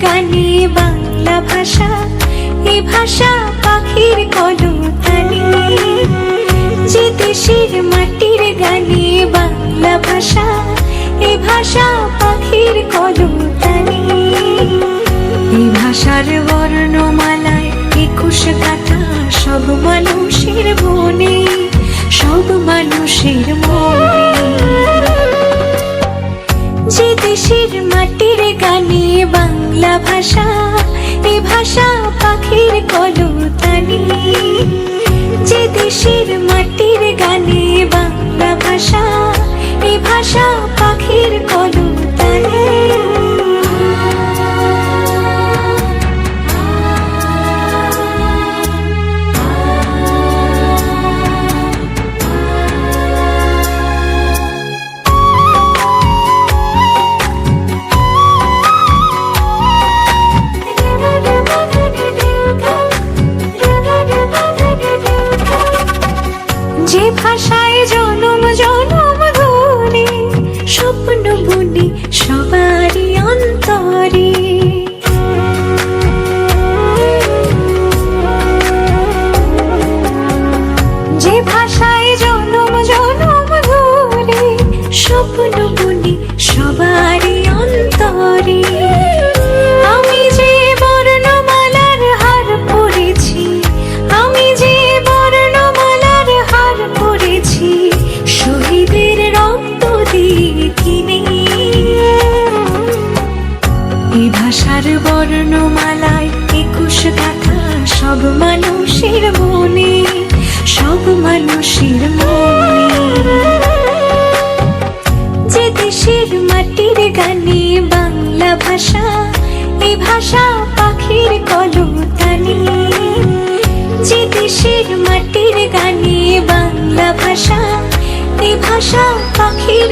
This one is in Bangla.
গানে বাংলা ভাষা, এ ভাষা পাখির কলতানি। যে দেশের মাটির গানে বাংলা ভাষা, এ ভাষা পাখির কলতানি। এই ভাষার বর্ণমালায় 21 কাঠা, সব মানুষের মনে, সব মানুষের মনে। যে দেশের মাটির গানে বাংলা ভাষা, এ ভাষা পাখির কলতানি। যে দেশের মাটির গানে বাংলা ভাষা, এ ভাষা পাখির কলতানি। যে ভাষায় জনম জনম ধরে স্বপ্ন বুনি সবারই অন্তরে। যে ভাষায় জনম জনম ধরে স্বপ্ন বুনি সবারই অন্তরে। আমি যে বর্ণমালার হার পড়েছি, আমি যে বর্ণমালার হার পড়েছি, শহীদের রক্ত দিয়ে কিনে। এই ভাষার বর্ণমালায় 21 গাথা, সব মানুষের মনে, সব মানুষের মনে। যে দেশের মাটির গানে বাংলা ভাষা, এই ভাষা পাখির কলতানি। যে দেশের মাটির গানে বাংলা ভাষা, এই ভাষা পাখির